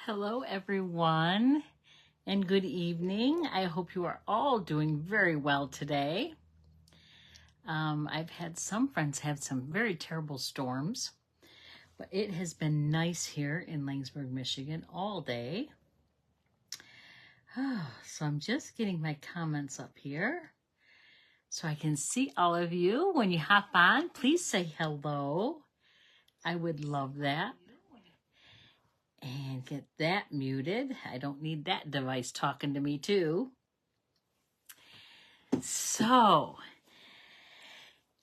Hello, everyone, and good evening. I hope you are all doing very well today. I've had some friends have some very terrible storms, but it has been nice here in Langsburg, Michigan all day. So I'm just getting my comments up here so I can see all of you. When you hop on, please say hello. I would love that. And get that muted. I don't need that device talking to me too. So,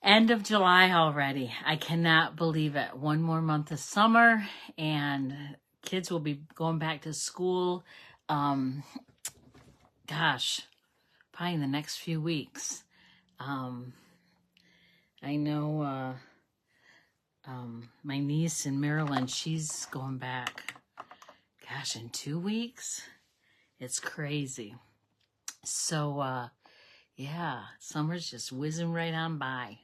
end of July already. I cannot believe it. One more month of summer and kids will be going back to school. Gosh, probably in the next few weeks. I know my niece in Maryland, she's going back, gosh, in 2 weeks. It's crazy. So, yeah, summer's just whizzing right on by.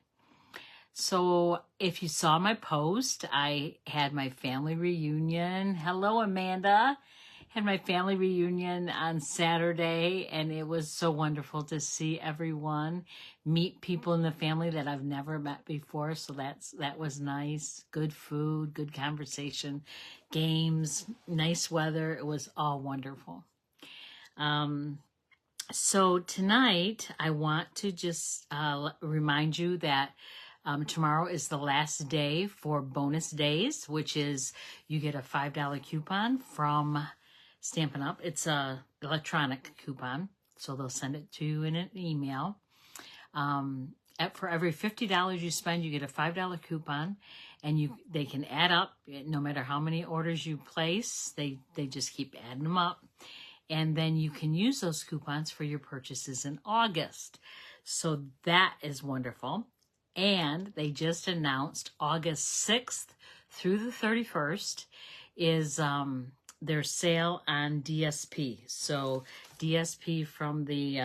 So if you saw my post, I had my family reunion. Hello, Amanda. Had my family reunion on Saturday, and it was so wonderful to see everyone, meet people in the family that I've never met before. So that was nice. Good food, good conversation, games, nice weather. It was all wonderful. So tonight, I want to just remind you that tomorrow is the last day for bonus days, which is you get a $5 coupon from Stampin' Up. It's a electronic coupon, so they'll send it to you in an email. For every $50 you spend, you get a $5 coupon, and they can add up no matter how many orders you place. They just keep adding them up. And then you can use those coupons for your purchases in August. So that is wonderful. And they just announced August 6th through the 31st is their sale on DSP. So DSP from the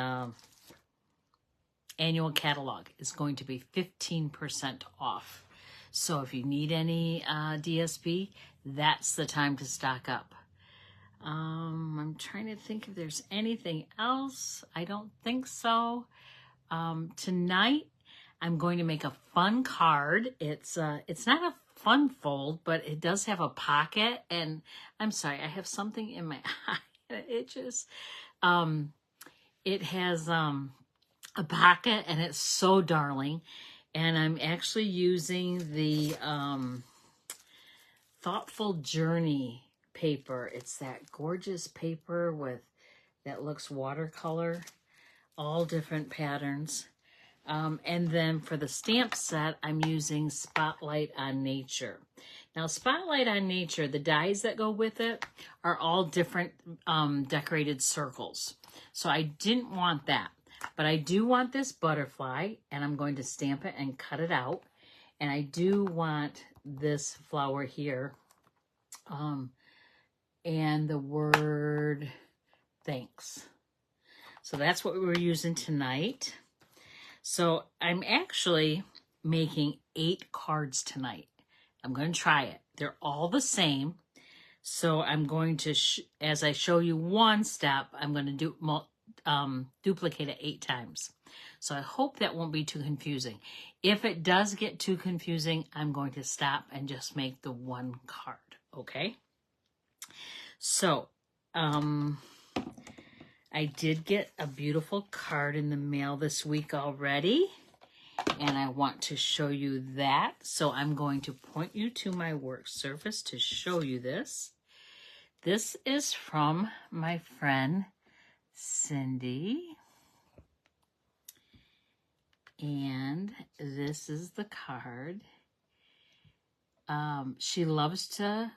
annual catalog is going to be 15% off. So if you need any DSP, that's the time to stock up. I'm trying to think if there's anything else. I don't think so. Tonight, I'm going to make a fun card. It's not a fun fold, but it does have a pocket. And I'm sorry, I have something in my eye. It just, it has a pocket, and it's so darling. And I'm actually using the Thoughtful Journey paper. It's that gorgeous paper that looks watercolor, all different patterns. And then for the stamp set, I'm using Spotlight on Nature. Now, Spotlight on Nature, the dies that go with it are all different decorated circles. So I didn't want that, but I do want this butterfly, and I'm going to stamp it and cut it out. And I do want this flower here. And the word thanks. So that's what we're using tonight. So I'm actually making 8 cards tonight. I'm going to try it. They're all the same. So I'm going to, as I show you one step, I'm going to duplicate it 8 times. So I hope that won't be too confusing. If it does get too confusing, I'm going to stop and just make the one card, okay? So, I did get a beautiful card in the mail this week already, and I want to show you that. So I'm going to point you to my work surface to show you this. This is from my friend Cindy, and this is the card. She loves to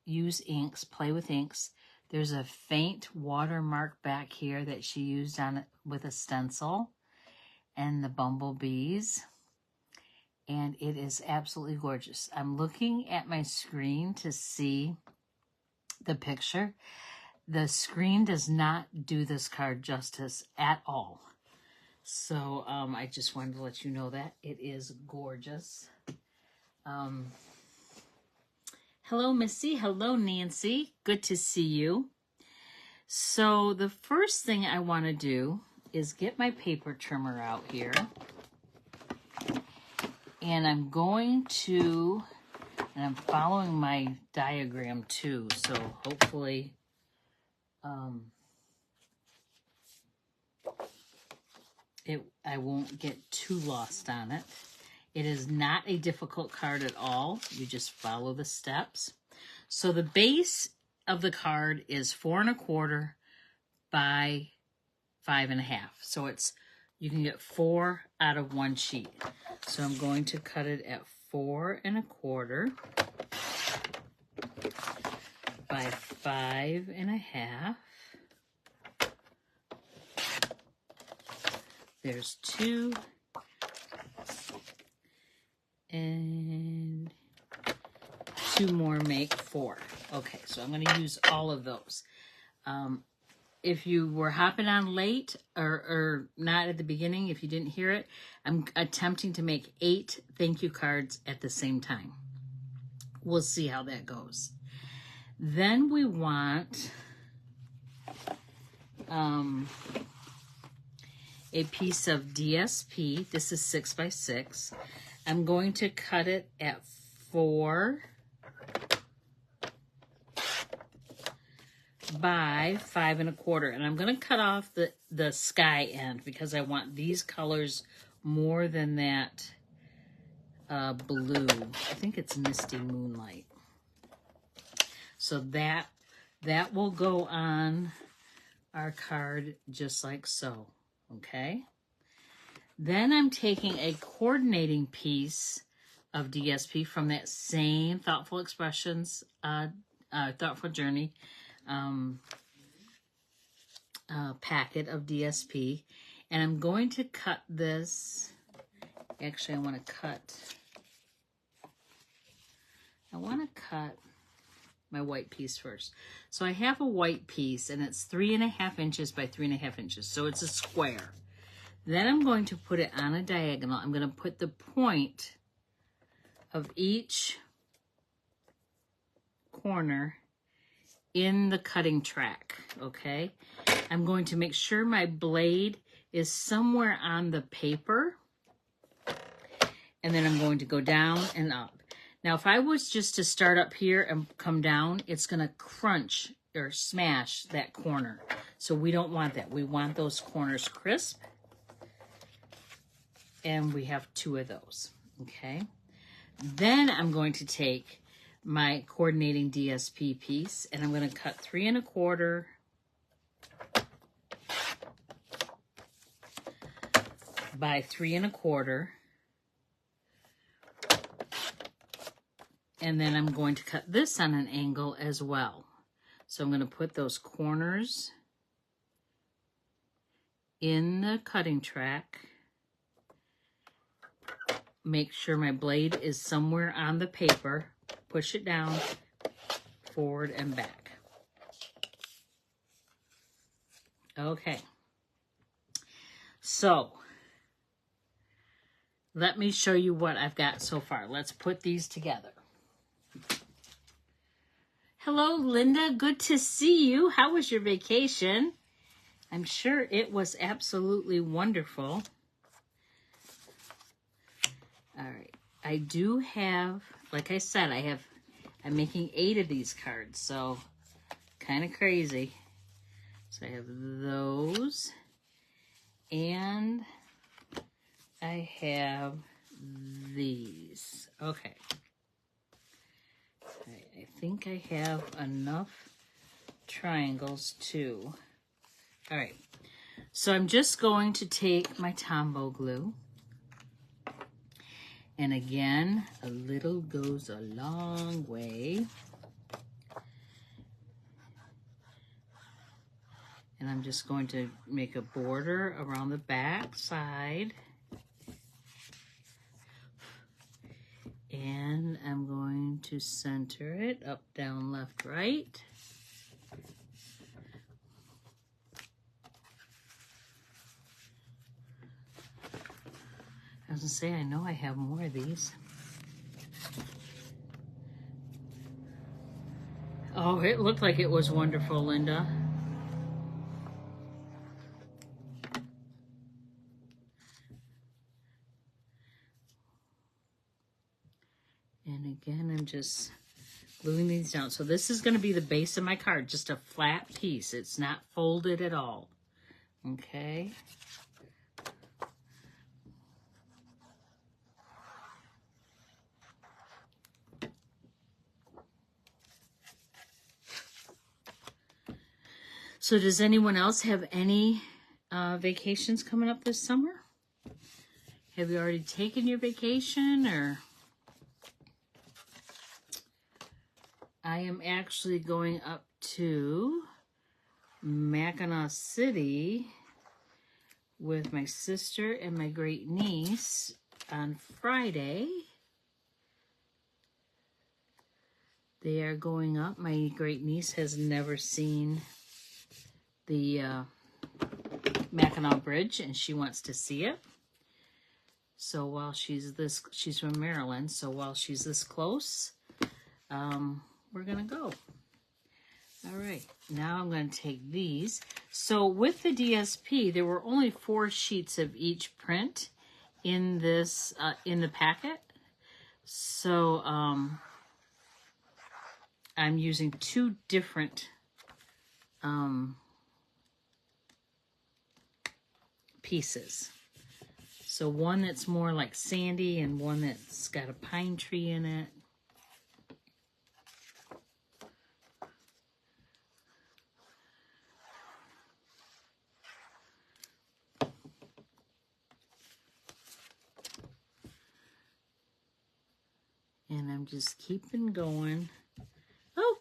use inks, play with inks. There's a faint watermark back here that she used on it with a stencil, and the bumblebees. And it is absolutely gorgeous. I'm looking at my screen to see the picture. The screen does not do this card justice at all. So I just wanted to let you know that. It is gorgeous. Hello, Missy. Hello, Nancy. Good to see you. So the first thing I want to do is get my paper trimmer out here. And I'm going to, and I'm following my diagram too, so hopefully I won't get too lost on it. It is not a difficult card at all. You just follow the steps. So the base of the card is 4 1/4 by 5 1/2. So you can get 4 out of one sheet. So I'm going to cut it at 4 1/4 by 5 1/2. There's 2 and 2 more make 4. Okay, so I'm going to use all of those. If you were hopping on late or not at the beginning, if you didn't hear it, I'm attempting to make 8 thank you cards at the same time. We'll see how that goes. Then we want a piece of DSP. This is 6 by 6. I'm going to cut it at 4 by 5 1/4, and I'm going to cut off the sky end because I want these colors more than that blue. I think it's Misty Moonlight. So that will go on our card just like so. Okay. Then I'm taking a coordinating piece of DSP from that same Thoughtful Expressions, Thoughtful Journey packet of DSP, and I'm going to cut this. Actually, I want to cut my white piece first. So I have a white piece, and it's 3 1/2 inches by 3 1/2 inches, so it's a square. Then I'm going to put it on a diagonal. I'm going to put the point of each corner in the cutting track, okay? I'm going to make sure my blade is somewhere on the paper, and then I'm going to go down and up. Now, if I was just to start up here and come down, it's going to crunch or smash that corner. So we don't want that. We want those corners crisp. And we have 2 of those, okay? Then I'm going to take my coordinating DSP piece, and I'm going to cut 3 1/4 by 3 1/4. And then I'm going to cut this on an angle as well. So I'm going to put those corners in the cutting track. Make sure my blade is somewhere on the paper. Push it down, forward and back. Okay. So, let me show you what I've got so far. Let's put these together. Hello, Linda. Good to see you. How was your vacation? I'm sure it was absolutely wonderful. All right. I do have, like I said, I'm making 8 of these cards, so kind of crazy. So I have those, and I have these. Okay. I think I have enough triangles too. All right. So I'm just going to take my Tombow glue. And again, a little goes a long way. And I'm just going to make a border around the back side. And I'm going to center it up, down, left, right. I was going to say, I know I have more of these. Oh, it looked like it was wonderful, Linda. And again, I'm just gluing these down. So this is going to be the base of my card, just a flat piece. It's not folded at all. Okay. So does anyone else have any vacations coming up this summer? Have you already taken your vacation, or? I am actually going up to Mackinac City with my sister and my great niece on Friday. They are going up. My great niece has never seen the Mackinac Bridge, and she wants to see it. So while she's from Maryland, so while she's this close, we're gonna go. All right, now I'm going to take these. So with the DSP, there were only 4 sheets of each print in this in the packet. So I'm using 2 different pieces. So one that's more like sandy and one that's got a pine tree in it. And I'm just keeping going. Oh,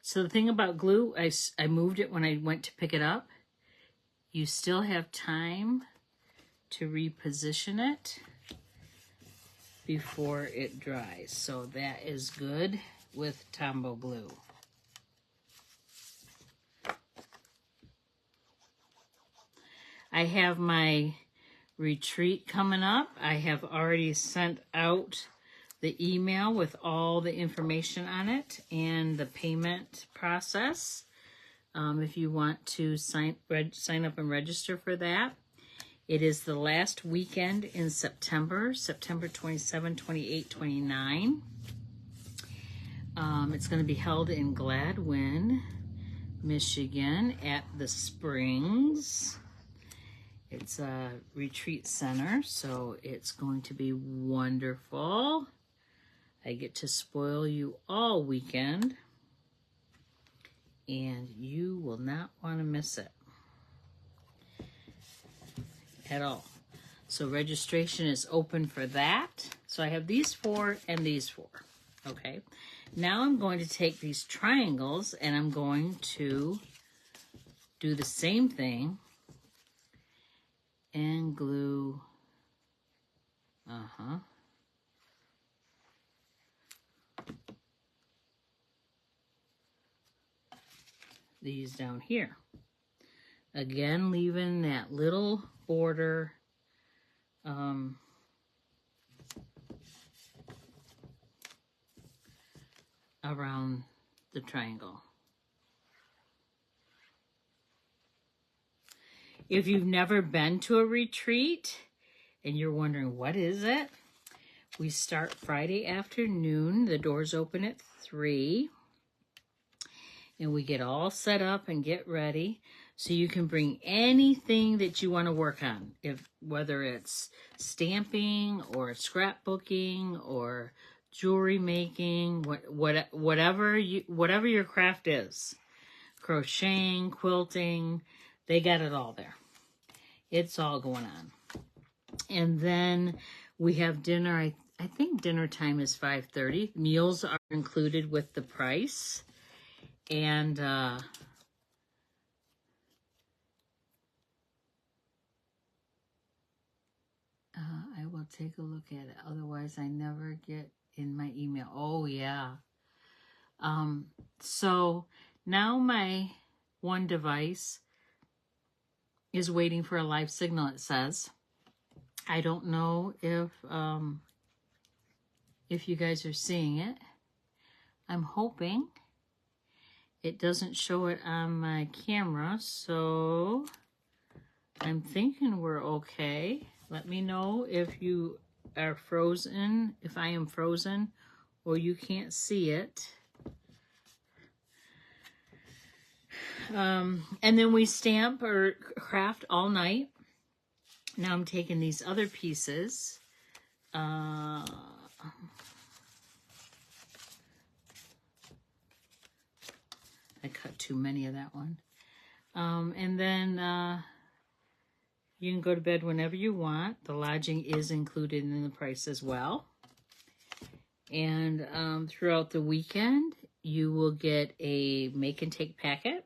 so the thing about glue, I moved it when I went to pick it up. You still have time to reposition it before it dries. So that is good with Tombow glue. I have my retreat coming up. I have already sent out the email with all the information on it and the payment process. If you want to sign up and register for that. It is the last weekend in September 27, 28, 29. It's going to be held in Gladwin, Michigan at the Springs. It's a retreat center, so it's going to be wonderful. I get to spoil you all weekend, and you will not want to miss it at all. So registration is open for that. So I have these 4 and these 4. Okay. Now I'm going to take these triangles and I'm going to do the same thing and glue. These down here. Again, leaving that little border around the triangle. If you've never been to a retreat and you're wondering what is it, we start Friday afternoon. The doors open at 3. And we get all set up and get ready. So you can bring anything that you want to work on, whether it's stamping or scrapbooking or jewelry making, whatever your craft is, crocheting, quilting, they got it all there. It's all going on. And then we have dinner. I think dinner time is 5:30. Meals are included with the price. And I will take a look at it. Otherwise, I never get in my email. Oh, yeah. So now my one device is waiting for a live signal, it says. I don't know if you guys are seeing it. I'm hoping. It doesn't show it on my camera, so I'm thinking we're okay. Let me know if you are frozen, if I am frozen, or you can't see it. And then we stamp or craft all night. Now I'm taking these other pieces. I cut too many of that one. And then you can go to bed whenever you want. The lodging is included in the price as well. And throughout the weekend, you will get a make and take packet.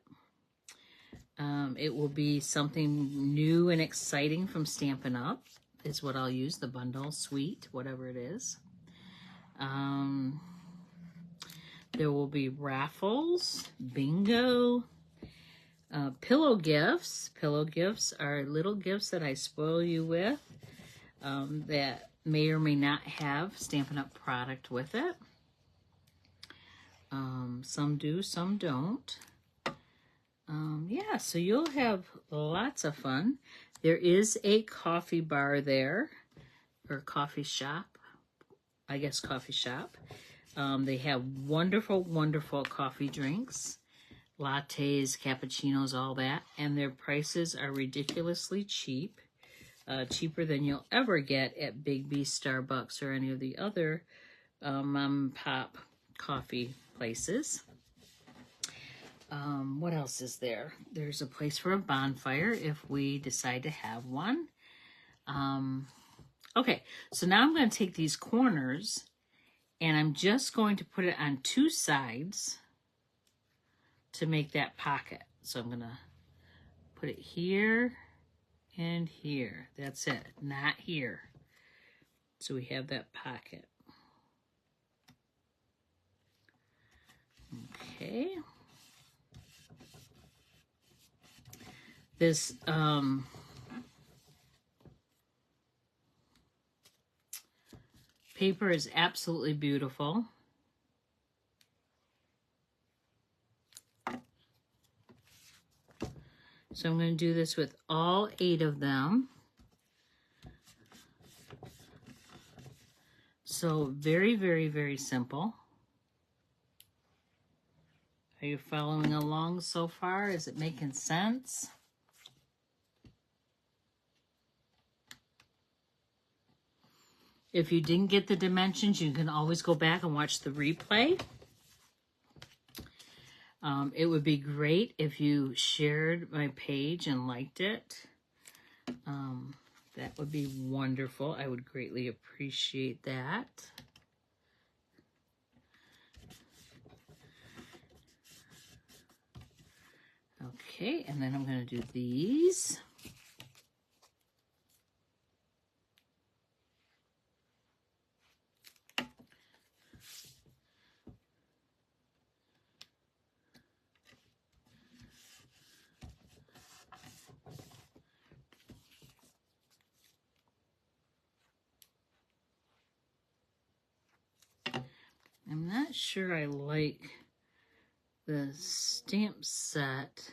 It will be something new and exciting from Stampin' Up! Is what I'll use, the bundle, suite, whatever it is. There will be raffles, bingo, pillow gifts. Pillow gifts are little gifts that I spoil you with that may or may not have Stampin' Up! Product with it. Some do, some don't. Yeah, so you'll have lots of fun. There is a coffee bar there, or coffee shop. I guess coffee shop. They have wonderful, wonderful coffee drinks, lattes, cappuccinos, all that. And their prices are ridiculously cheap. Cheaper than you'll ever get at Big B, Starbucks, or any of the other mom and pop coffee places. What else is there? There's a place for a bonfire if we decide to have one. Okay, so now I'm going to take these corners and I'm just going to put it on two sides to make that pocket. So I'm going to put it here and here. That's it, not here. So we have that pocket. Okay. This paper is absolutely beautiful. So I'm going to do this with all 8 of them. So very, very, very simple. Are you following along so far? Is it making sense? If you didn't get the dimensions, you can always go back and watch the replay. It would be great if you shared my page and liked it. That would be wonderful. I would greatly appreciate that. Okay, and then I'm going to do these. I'm not sure I like the stamp set.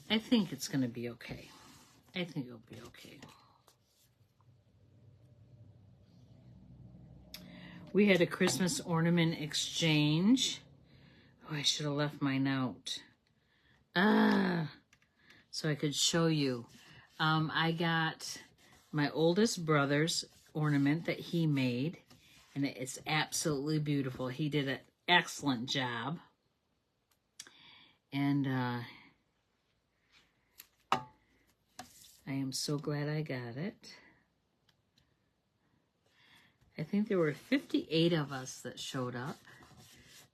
I think it's going to be okay. I think it'll be okay. We had a Christmas ornament exchange. Oh, I should have left my note. So I could show you. I got my oldest brother's ornament that he made, and it's absolutely beautiful. He did an excellent job. And I am so glad I got it. I think there were 58 of us that showed up.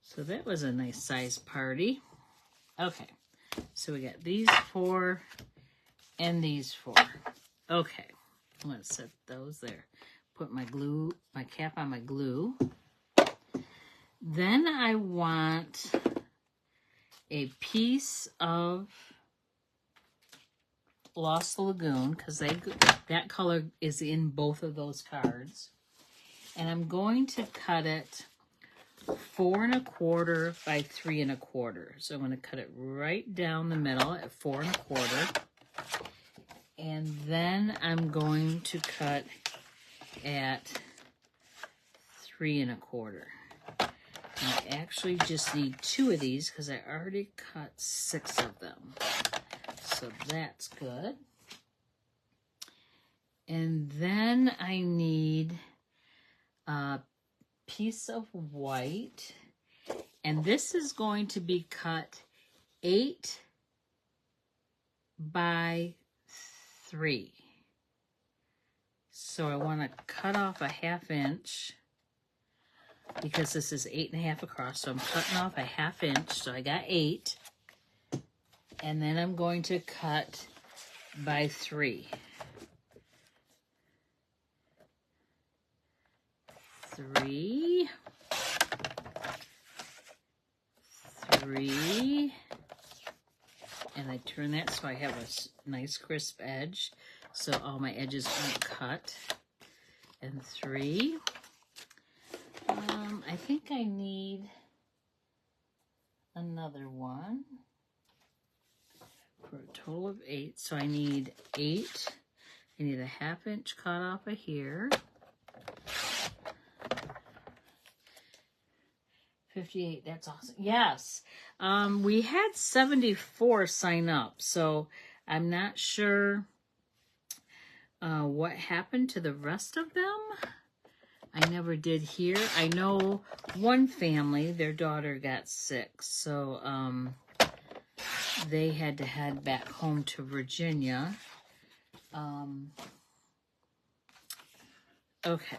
So that was a nice size party. Okay, so we got these 4 and these 4. Okay, I'm gonna set those there. Put my glue, my cap on my glue. Then I want a piece of Lost Lagoon, because that color is in both of those cards. And I'm going to cut it 4 1/4 by 3 1/4. So I'm going to cut it right down the middle at 4 1/4. And then I'm going to cut at 3 1/4. I actually just need 2 of these because I already cut 6 of them. So that's good. And then I need a piece of white. And this is going to be cut 8 by 3. So I want to cut off a 1/2 inch because this is 8 1/2 across. So I'm cutting off a 1/2 inch. So I got 8. And then I'm going to cut by 3. 3. 3. And I turn that so I have a nice crisp edge, so all my edges aren't cut. And 3. I think I need another one for a total of 8. So I need 8. I need a 1/2 inch cut off of here. 58, that's awesome. Yes, we had 74 sign up, so I'm not sure what happened to the rest of them. I never did hear. I know one family, their daughter got sick, so they had to head back home to Virginia. Okay,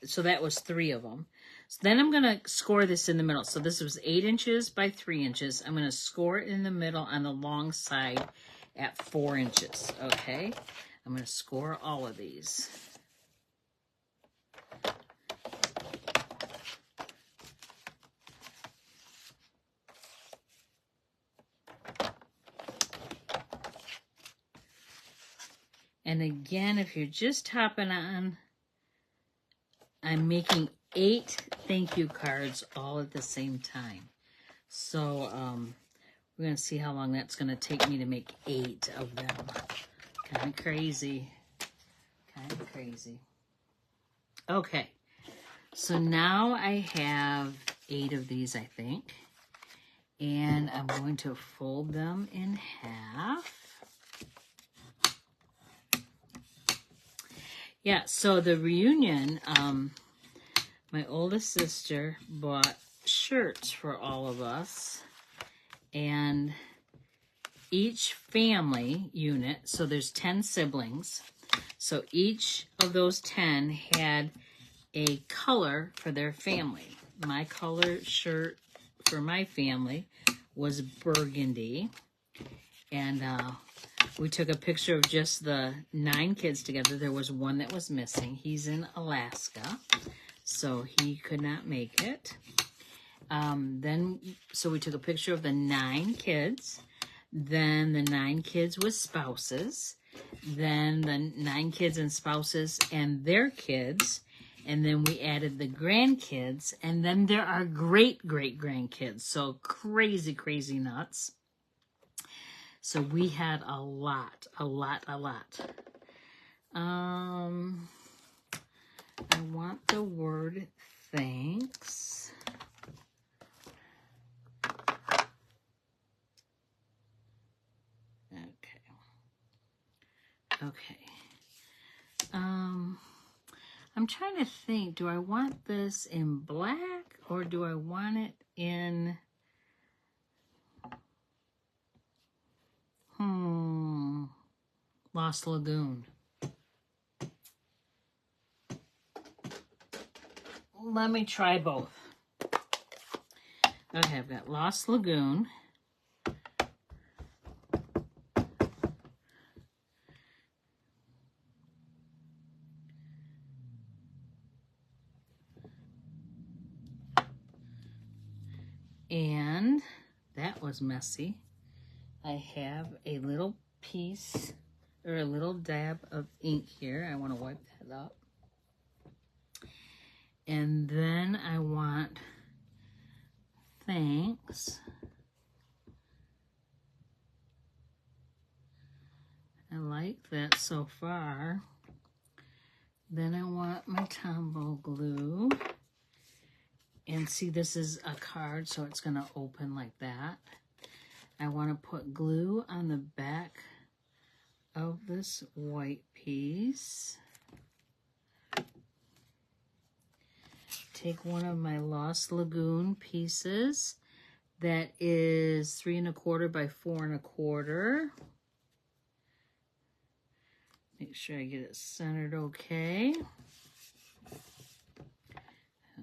so that was 3 of them. So then I'm going to score this in the middle. So this was 8 inches by 3 inches. I'm going to score it in the middle on the long side at 4 inches. Okay, I'm going to score all of these. And again, if you're just hopping on, I'm making 8 thank you cards all at the same time. So we're going to see how long that's going to take me to make 8 of them. Kind of crazy. Kind of crazy. Okay. So now I have 8 of these, I think. And I'm going to fold them in half. Yeah, so the reunion, my oldest sister bought shirts for all of us, and each family unit, so there's 10 siblings, so each of those 10 had a color for their family. My color shirt for my family was burgundy, and we took a picture of just the 9 kids together. There was one that was missing. He's in Alaska, so he could not make it. So we took a picture of the 9 kids, then the 9 kids with spouses, then the 9 kids and spouses and their kids, and then we added the grandkids, and then there are great-great-grandkids, so crazy, crazy nuts. So we had a lot. I want the word thanks. Okay. I'm trying to think, do I want this in black or do I want it in Lost Lagoon? Let me try both. Okay, I've got Lost Lagoon. And that was messy. I have a little piece or a little dab of ink here. I want to wipe that up. And then I want thanks. I like that so far. Then I want my Tombow glue. And see, this is a card, so it's going to open like that. I want to put glue on the back of this white piece. Take one of my Lost Lagoon pieces that is 3 1/4 by 4 1/4. Make sure I get it centered okay.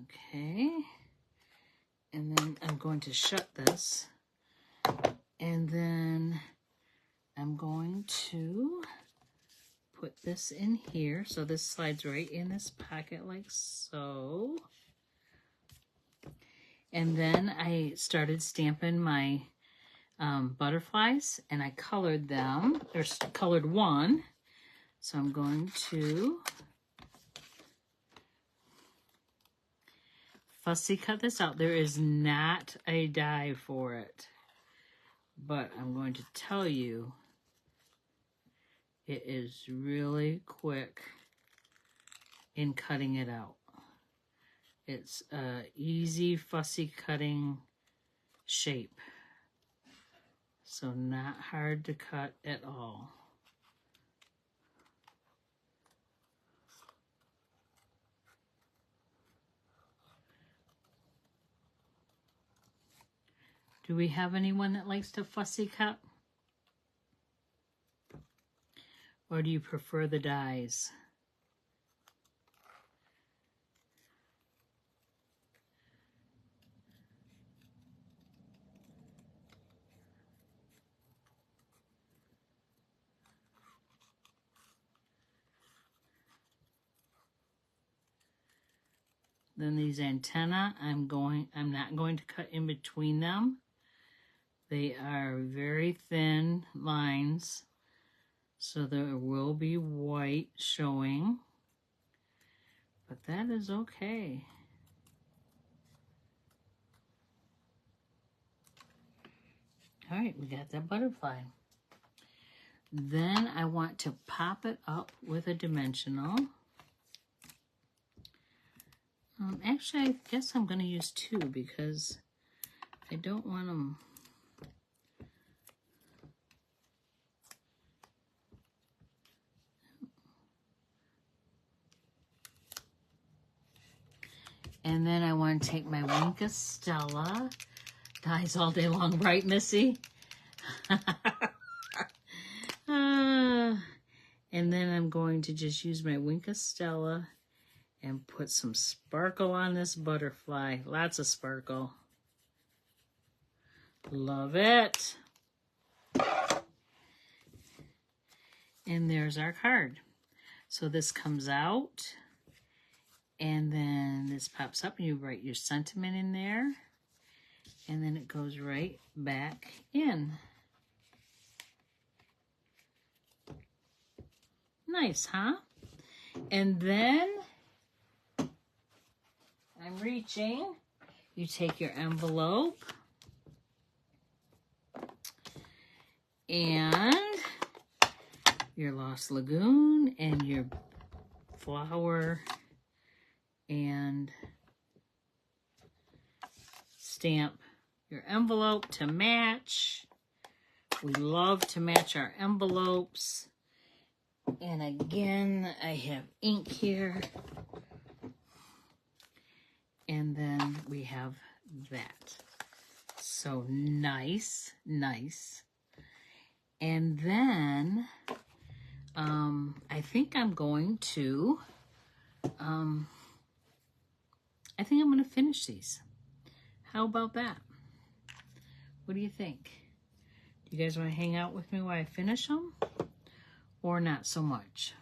Okay. And then I'm going to shut this. And then I'm going to put this in here. So this slides right in this pocket like so. And then I started stamping my butterflies, and I colored them, or colored one. So I'm going to fussy cut this out. There is not a die for it, but I'm going to tell you, it is really quick in cutting it out. It's a easy fussy cutting shape, so not hard to cut at all. Do we have anyone that likes to fussy cut? Or do you prefer the dies? Then these antennae, I'm not going to cut in between them. They are very thin lines, so there will be white showing, but that is okay. All right, we got that butterfly. Then I want to pop it up with a dimensional. Actually, I guess I'm going to use 2 because I don't want them. And then I want to take my Winka Stella. Dies all day long, right, Missy? And then I'm going to just use my Winka Stella and put some sparkle on this butterfly. Lots of sparkle. Love it. And there's our card. So this comes out, and then this pops up, and you write your sentiment in there, and then it goes right back in. Nice, huh? And then I'm reaching. You take your envelope and your Lost Lagoon and your flower and stamp your envelope to match. We love to match our envelopes. And again, I have ink here. And then we have that. So nice, nice. And then I think I'm going to finish these. How about that? What do you think? Do you guys want to hang out with me while I finish them? Or not so much?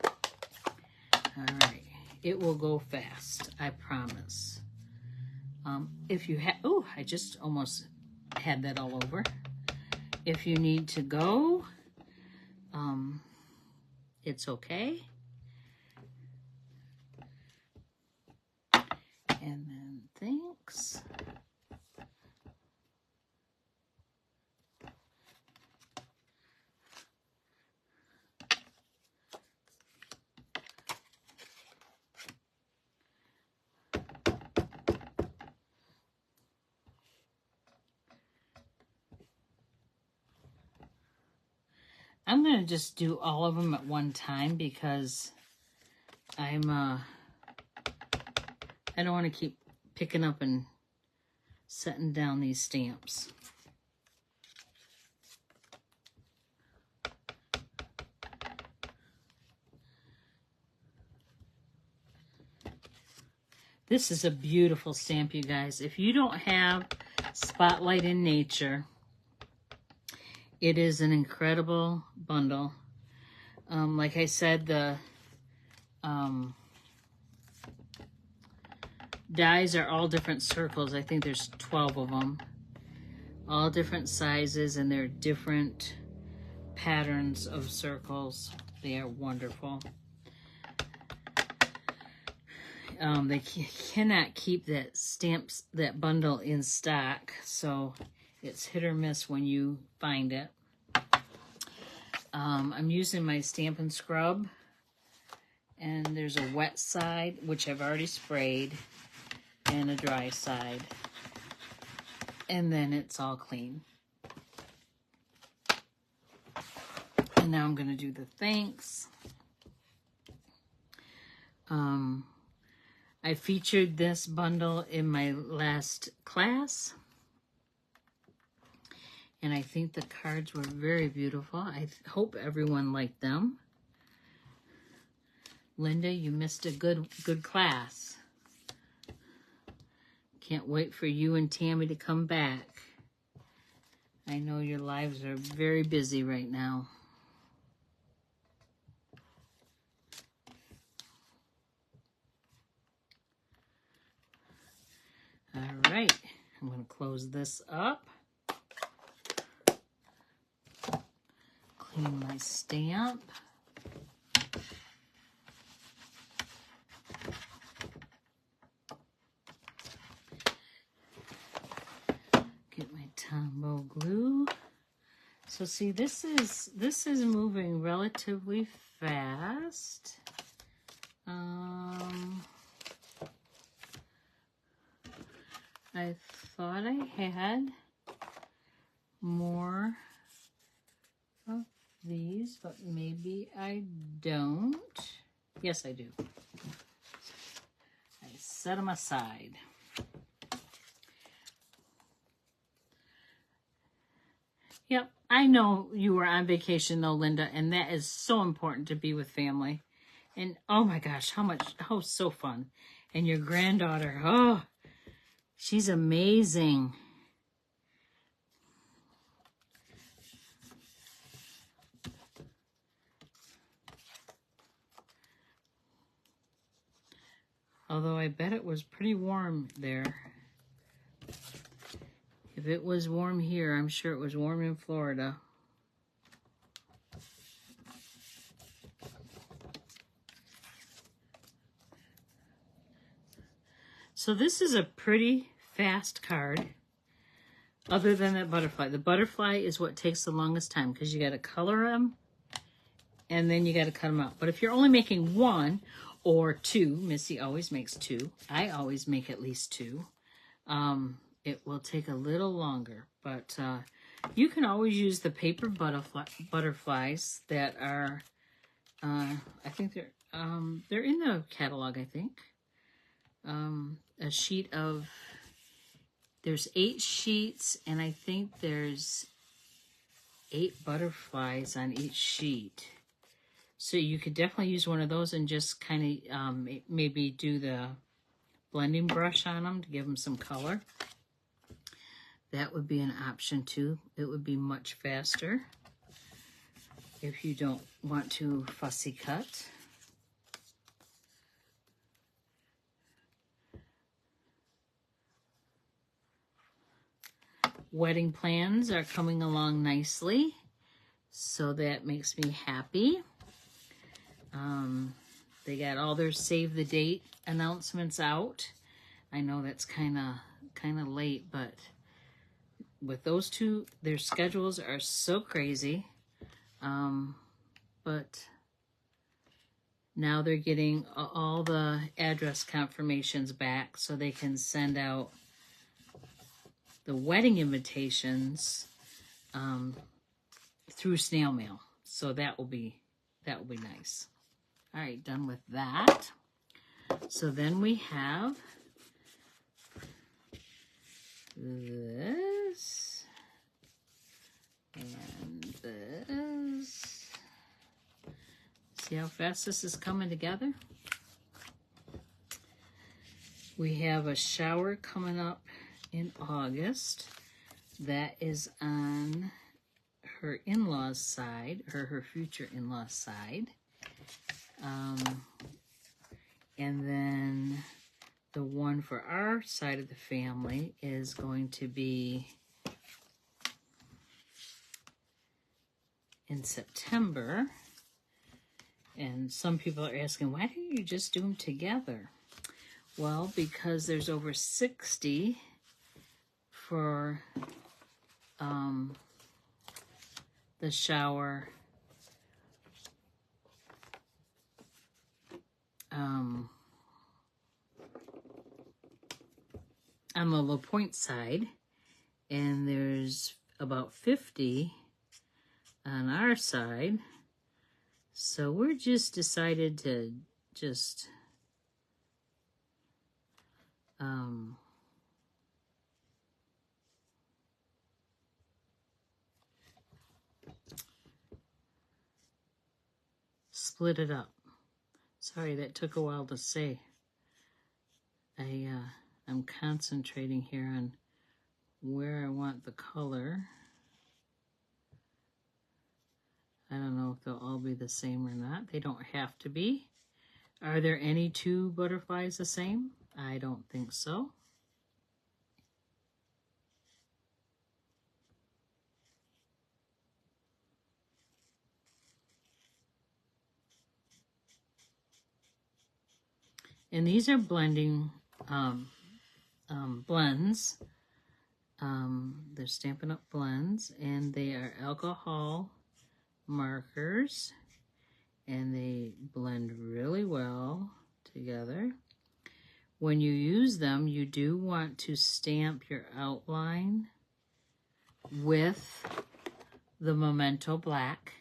All right. It will go fast, I promise. If you have, oh, I just almost had that all over. If you need to go, it's okay. And then thanks. I'm going to just do all of them at one time because I don't want to keep picking up and setting down these stamps. This is a beautiful stamp, you guys. If you don't have Spotlight in Nature, it is an incredible bundle. Like I said, the dies are all different circles. I think there's 12 of them. All different sizes, and they're different patterns of circles. They are wonderful. They cannot keep that bundle in stock, so it's hit or miss when you find it. I'm using my Stampin' Scrub, and there's a wet side, which I've already sprayed, and a dry side, and then it's all clean. And now I'm going to do the thanks. I featured this bundle in my last class, and I think the cards were very beautiful. I hope everyone liked them. Linda, you missed a good class. Can't wait for you and Tammy to come back. I know your lives are very busy right now. All right, I'm going to close this up. Clean my stamp. Get my Tombow glue. So see, this is moving relatively fast. I thought I had more of these, but maybe I don't. Yes, I do. I set them aside. Yep, I know you were on vacation though, Linda, and that is so important to be with family. And oh my gosh, how so fun. And your granddaughter, oh, she's amazing. Although I bet it was pretty warm there. If it was warm here, I'm sure it was warm in Florida. So this is a pretty fast card, other than that butterfly. The butterfly is what takes the longest time because you got to color them and then you got to cut them out. But if you're only making one or two, Missy always makes two. I always make at least two. It will take a little longer, but you can always use the paper butterflies that are, I think they're in the catalog, I think. A sheet of, there's 8 sheets, and I think there's 8 butterflies on each sheet. So you could definitely use one of those and just kind of maybe do the blending brush on them to give them some color. That would be an option too. It would be much faster if you don't want to fussy cut. Wedding plans are coming along nicely, so that makes me happy. They got all their save the date announcements out. I know that's kind of late, but with those two, their schedules are so crazy. But now they're getting all the address confirmations back so they can send out the wedding invitations through snail mail. So that will be nice. All right, done with that. So then we have this and this. See how fast this is coming together? We have a shower coming up in August. That is on her in-laws' side, or her future in-laws' side. And then the one for our side of the family is going to be in September. And some people are asking, why don't you just do them together? Well, because there's over 60 for the shower on the La Pointe side, and there's about 50 on our side. So we're just decided to just split it up. Sorry, that took a while to say. I'm concentrating here on where I want the color. I don't know if they'll all be the same or not. They don't have to be. Are there any two butterflies the same? I don't think so. And these are blending blends. They're Stampin' Up! Blends, and they are alcohol markers, and they blend really well together. When you use them, you do want to stamp your outline with the Memento Black.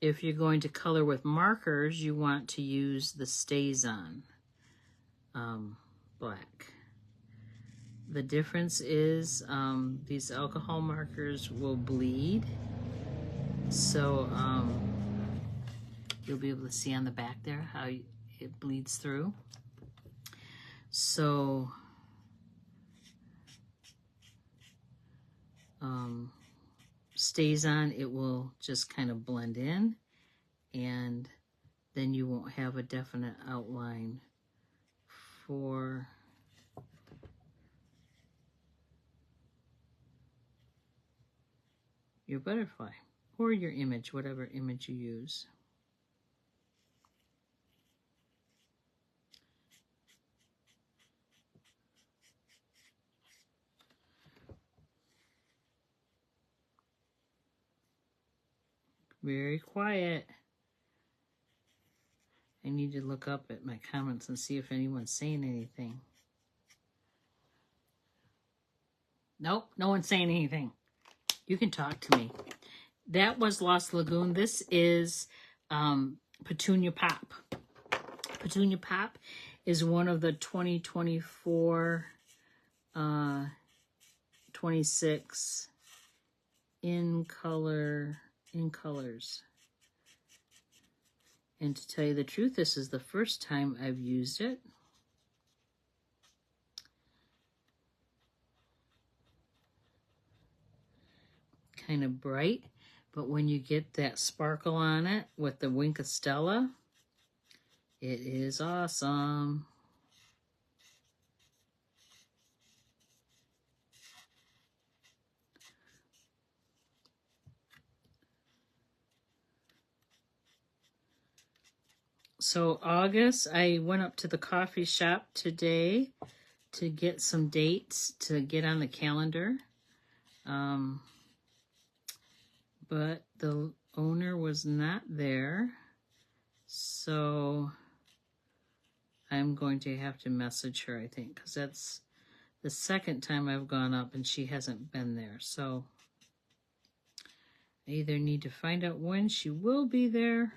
If you're going to color with markers, you want to use the StazOn black. The difference is these alcohol markers will bleed, so you'll be able to see on the back there how it bleeds through. So StazOn, it will just kind of blend in, and then you won't have a definite outline for your butterfly or your image, whatever image you use. Very quiet. I need to look up at my comments and see if anyone's saying anything. Nope, no one's saying anything. You can talk to me. That was Lost Lagoon. This is Petunia Pop. Petunia Pop is one of the 2024 26 in colors. And to tell you the truth, this is the first time I've used it. Kind of bright, but when you get that sparkle on it with the Wink of Stella, it is awesome. So August, I went up to the coffee shop today to get some dates to get on the calendar. But the owner was not there, so I'm going to have to message her, I think, because that's the second time I've gone up and she hasn't been there. So I either need to find out when she will be there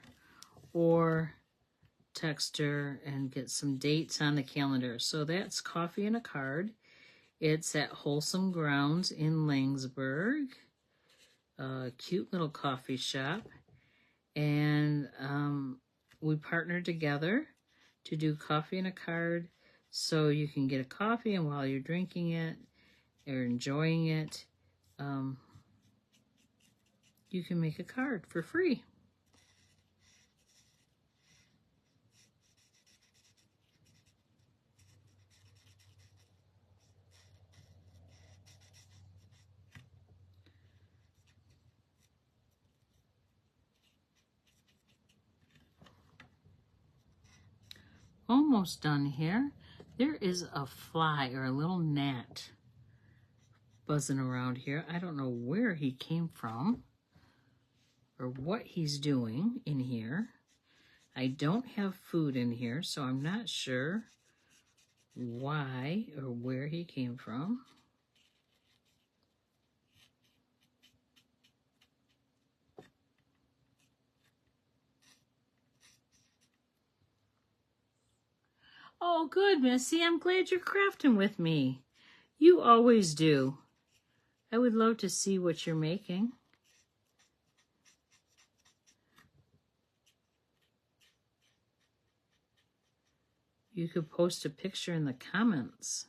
or text her and get some dates on the calendar. So that's Coffee and a Card. It's at Wholesome Grounds in Langsburg, a cute little coffee shop. And we partnered together to do Coffee and a Card, so you can get a coffee, and while you're drinking it or enjoying it, you can make a card for free. Almost done here. There is a fly or a little gnat buzzing around here. I don't know where he came from or what he's doing in here. I don't have food in here, so I'm not sure why or where he came from. Oh, good, Missy. I'm glad you're crafting with me. You always do. I would love to see what you're making. You could post a picture in the comments.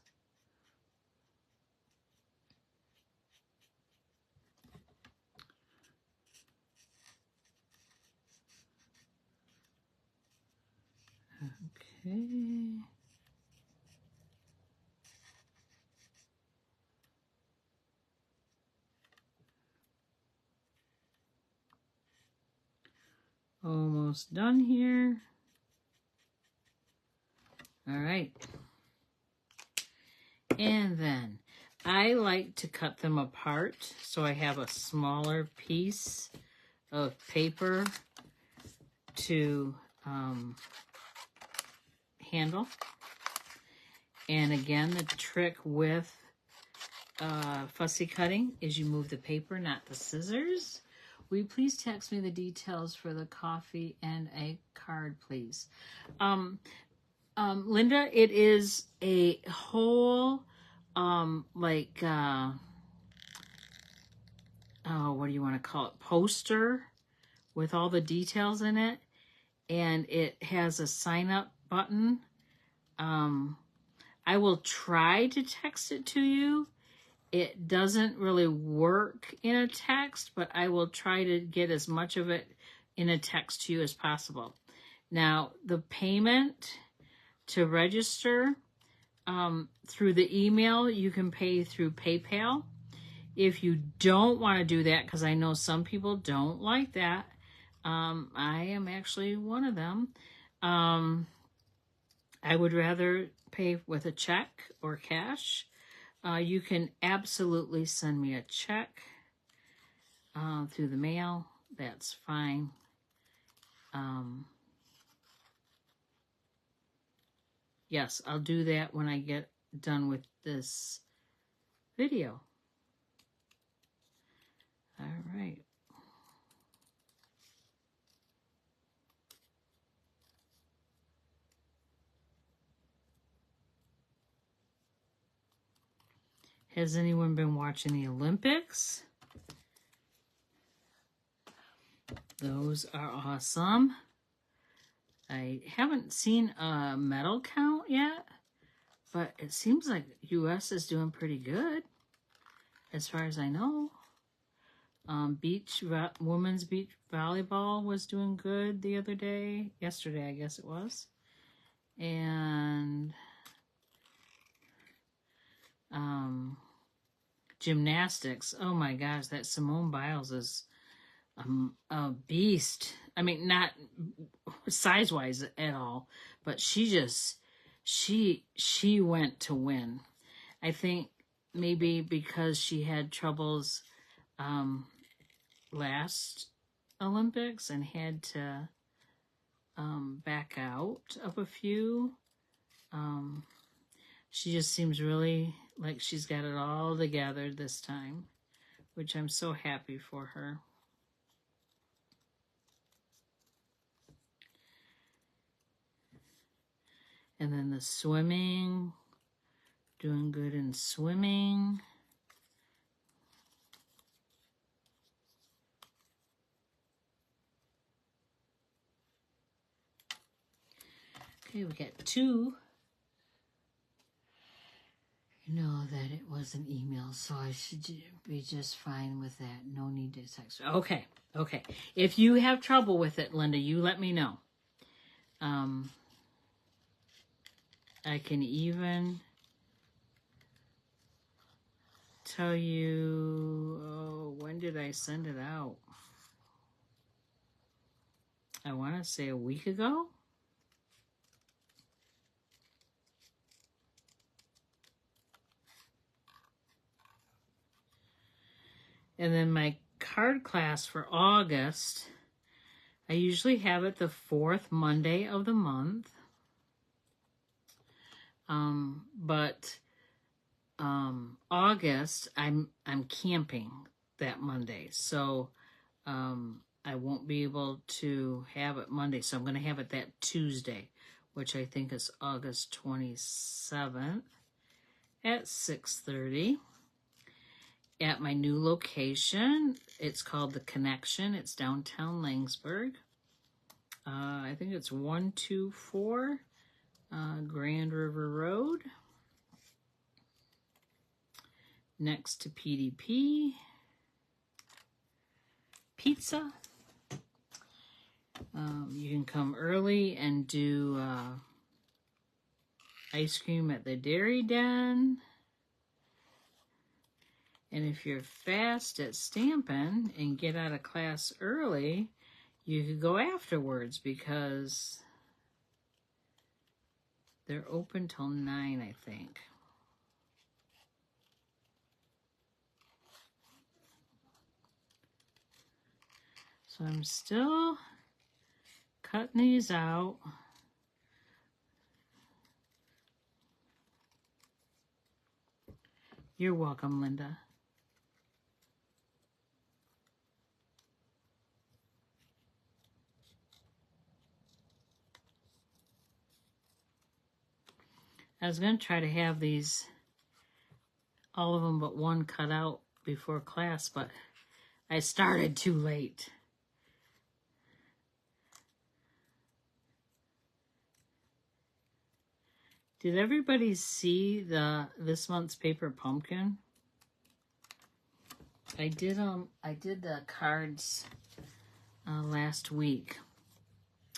Okay. Almost done here. All right. And then I like to cut them apart so I have a smaller piece of paper to handle. And again, the trick with fussy cutting is you move the paper, not the scissors. Will you please text me the details for the coffee and a card, please? Linda, it is a whole, oh, what do you want to call it? Poster with all the details in it. And it has a sign up button. I will try to text it to you. It doesn't really work in a text, but I will try to get as much of it in a text to you as possible. Now, the payment to register through the email, you can pay through PayPal. If you don't want to do that, because I know some people don't like that, I am actually one of them. I would rather pay with a check or cash. You can absolutely send me a check through the mail. That's fine. Yes, I'll do that when I get done with this video. All right. Has anyone been watching the Olympics? Those are awesome. I haven't seen a medal count yet, but it seems like U.S. is doing pretty good, as far as I know. Women's beach volleyball was doing good the other day. Yesterday, I guess it was. And gymnastics. Oh my gosh, that Simone Biles is a beast. I mean, not size-wise at all, but she went to win. I think maybe because she had troubles last Olympics and had to back out of a few. She just seems really like she's got it all together this time, which I'm so happy for her. And then the swimming, doing good in swimming. Okay, we got 2. Know that it was an email, so I should be just fine with that. No need to text. Okay. If you have trouble with it, Linda, you let me know. I can even tell you, when did I send it out? I want to say a week ago. And then my card class for August, I usually have it the 4th Monday of the month. But August, I'm camping that Monday, so I won't be able to have it Monday. So I'm going to have it that Tuesday, which I think is August 27th at 6:30 at my new location. It's called The Connection. It's downtown Langsburg. I think it's 124 Grand River Road, next to PDP Pizza. You can come early and do ice cream at the Dairy Den. And if you're fast at stamping and get out of class early, you could go afterwards because they're open till 9, I think. So I'm still cutting these out. You're welcome, Linda. I was going to try to have these, all of them but one, cut out before class, but I started too late. Did everybody see this month's paper pumpkin? I did the cards last week.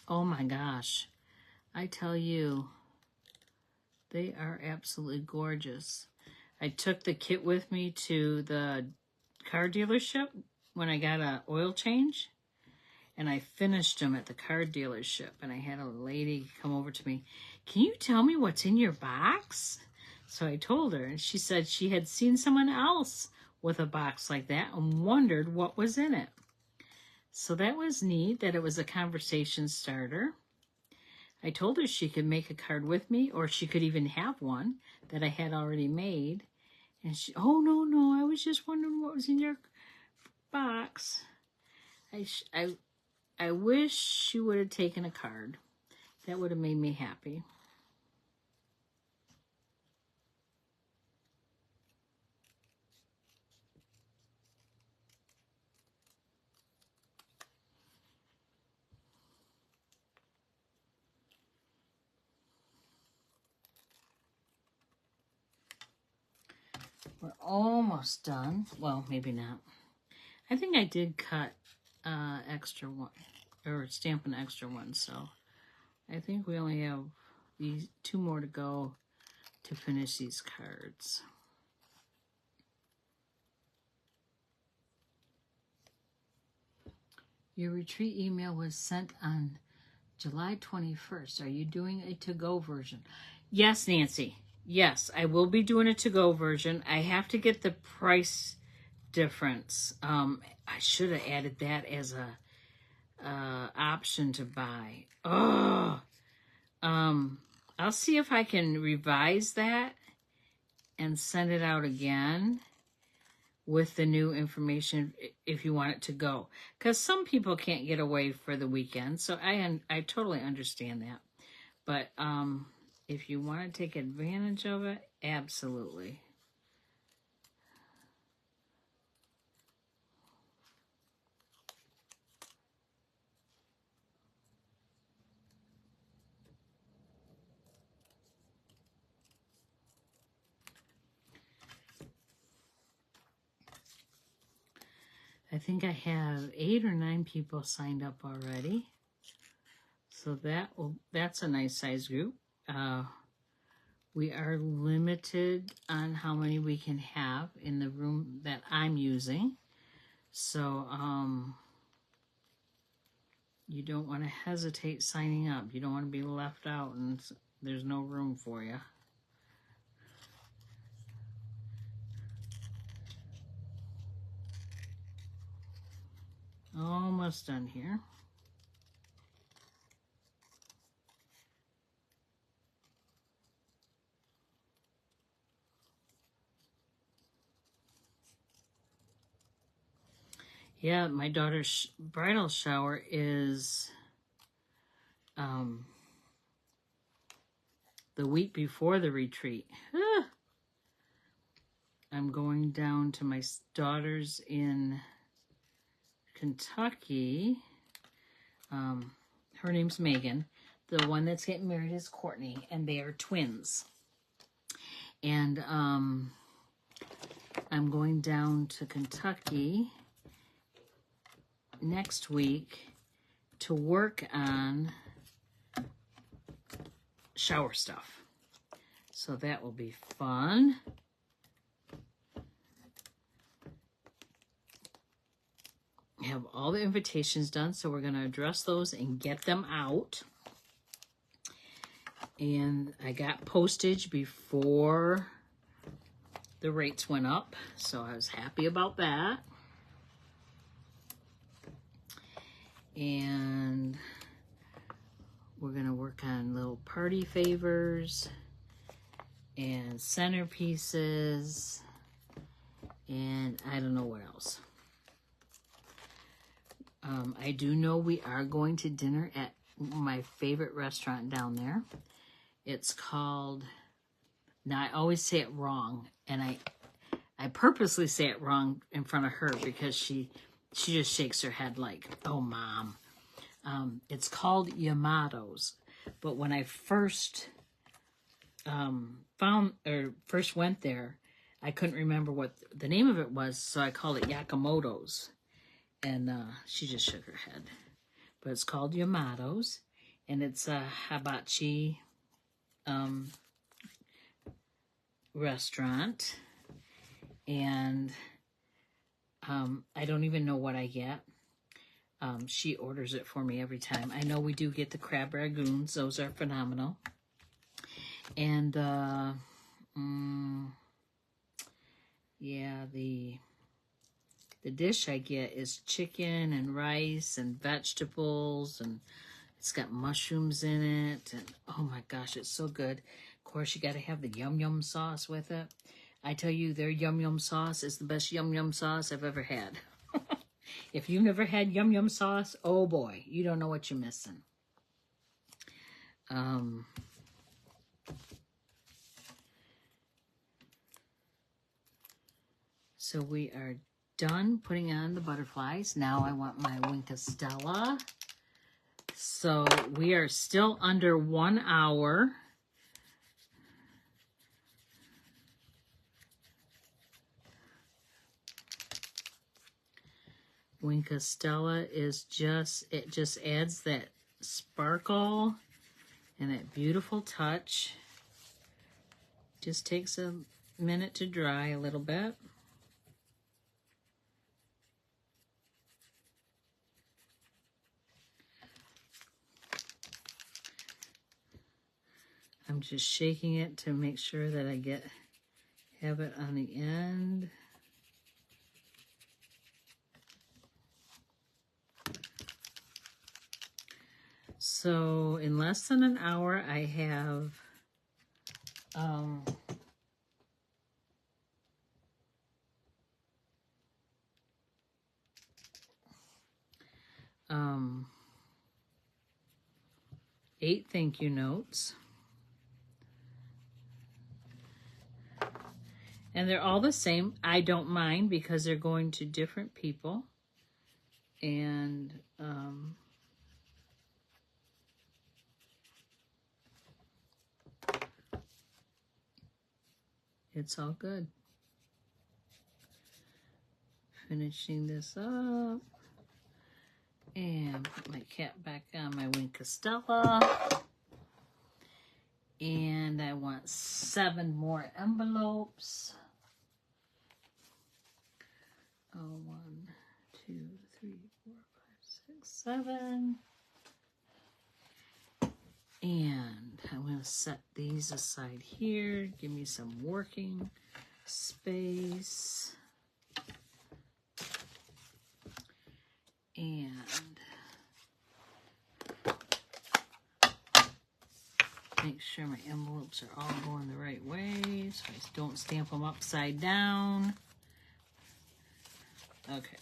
Oh my gosh. I tell you, they are absolutely gorgeous. I took the kit with me to the car dealership when I got an oil change, and I finished them at the car dealership, and I had a lady come over to me. Can you tell me what's in your box? So I told her, and she said she had seen someone else with a box like that and wondered what was in it. So that was neat, that it was a conversation starter. I told her she could make a card with me, or she could even have one that I had already made. And she, oh, no, I was just wondering what was in your box. I wish she would have taken a card. That would have made me happy. We're almost done. Well, maybe not. I think I did cut extra one, or stamp an extra one, so I think we only have these 2 more to go to finish these cards. Your retreat email was sent on July 21st. Are you doing a to-go version? Yes, Nancy. Yes, I will be doing a to-go version. I have to get the price difference. I should have added that as a option to buy. Oh, I'll see if I can revise that and send it out again with the new information if you want it to go. Because some people can't get away for the weekend, so I totally understand that. But if you want to take advantage of it, absolutely. I think I have 8 or 9 people signed up already. So that's a nice size group. We are limited on how many we can have in the room that I'm using. So you don't want to hesitate signing up. You don't want to be left out and there's no room for you. Almost done here. Yeah, my daughter's bridal shower is the week before the retreat. I'm going down to my daughter's in Kentucky. Her name's Megan. The one that's getting married is Courtney, and they are twins. And I'm going down to Kentucky next week to work on shower stuff. So that will be fun. Have all the invitations done, so we're going to address those and get them out. And I got postage before the rates went up, so I was happy about that. And we're going to work on little party favors and centerpieces, and I don't know what else. I do know we are going to dinner at my favorite restaurant down there. It's called, now I always say it wrong, and I purposely say it wrong in front of her because she just shakes her head like, oh, Mom. It's called Yamato's, but when I first first went there, I couldn't remember what the name of it was, so I called it Yakamoto's. And she just shook her head. But it's called Yamato's, and it's a hibachi restaurant. And I don't even know what I get. She orders it for me every time. I know we do get the crab ragoons. Those are phenomenal. And, yeah, the dish I get is chicken and rice and vegetables, and it's got mushrooms in it, and oh my gosh, it's so good. Of course, you got to have the yum yum sauce with it. I tell you, their yum yum sauce is the best yum yum sauce I've ever had. If you've never had yum yum sauce, oh boy, you don't know what you're missing. So we are done putting on the butterflies. Now I want my Winka Stella. So we are still under 1 hour. Winka Stella is it just adds that sparkle and that beautiful touch. Just takes a minute to dry a little bit. I'm just shaking it to make sure that I have it on the end. So in less than an hour, I have 8 thank you notes. And they're all the same. I don't mind because they're going to different people. And it's all good. Finishing this up. And put my cap back on my Wink Costella. And I want 7 more envelopes. 1, 2, 3, 4, 5, 6, 7. And I'm going to set these aside here. Give me some working space. And make sure my envelopes are all going the right way so I don't stamp them upside down. Okay.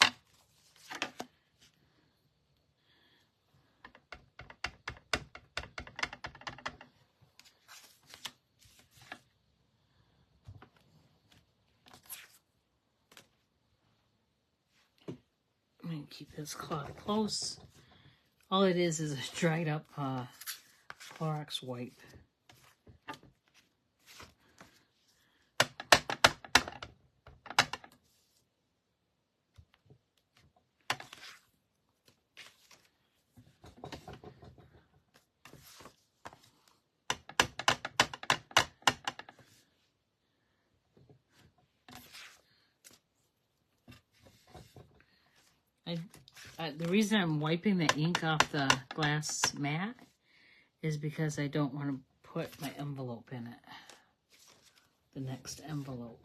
I'm going to keep this cloth close. All it is a dried up Clorox wipe. The reason I'm wiping the ink off the glass mat is because I don't want to put my envelope in it. The next envelope.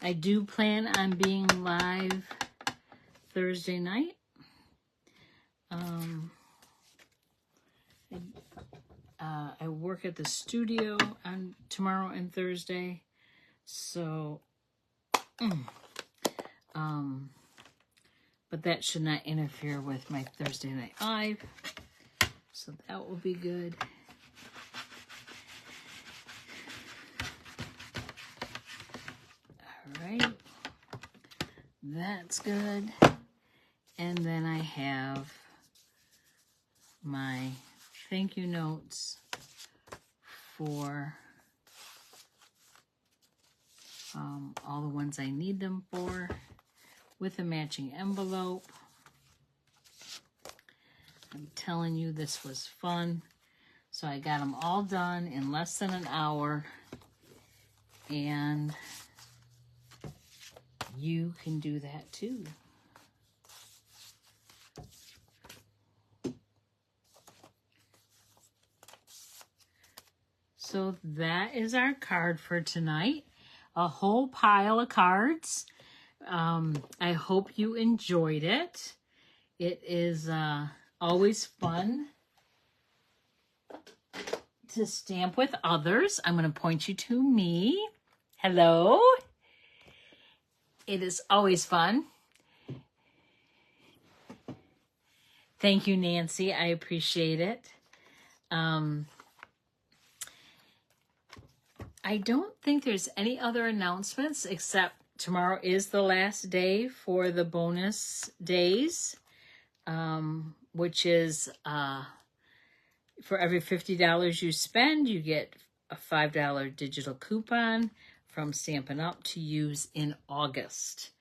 I do plan on being live Thursday night. I work at the studio on tomorrow and Thursday, so but that should not interfere with my Thursday night live, so that will be good. All right, that's good. And then I have my thank you notes for all the ones I need them for, with a matching envelope. I'm telling you, this was fun. So I got them all done in less than an hour, and you can do that too. So that is our card for tonight. A whole pile of cards. I hope you enjoyed it. It is always fun to stamp with others. I'm going to point you to me. Hello. It is always fun. Thank you, Nancy. I appreciate it. I don't think there's any other announcements except tomorrow is the last day for the bonus days, which is for every $50 you spend, you get a $5 digital coupon from Stampin' Up! To use in August.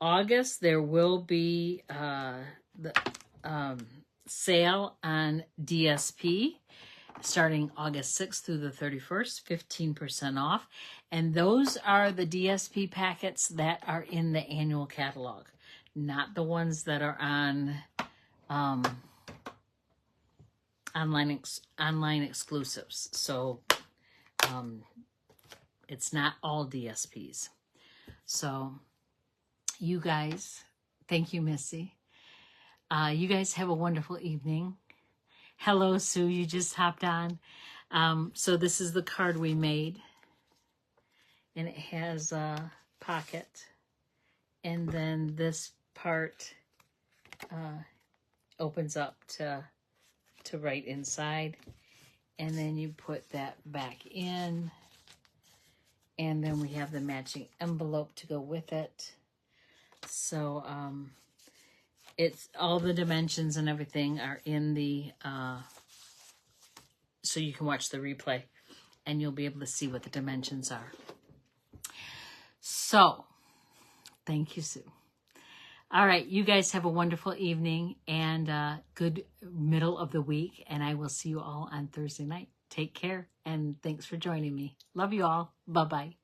August, there will be the sale on DSP. Starting August 6th through the 31st, 15% off. And those are the DSP packets that are in the annual catalog, not the ones that are on online exclusives. So it's not all DSPs. So you guys, thank you, Missy. You guys have a wonderful evening. Hello, Sue. You just hopped on. So this is the card we made, and it has a pocket, and then this part opens up to right inside, and then you put that back in, and then we have the matching envelope to go with it. So it's all the dimensions and everything are in the so you can watch the replay and you'll be able to see what the dimensions are. So thank you, Sue. All right, you guys have a wonderful evening and good middle of the week, and I will see you all on Thursday night. Take care, and thanks for joining me. Love you all. Bye-bye.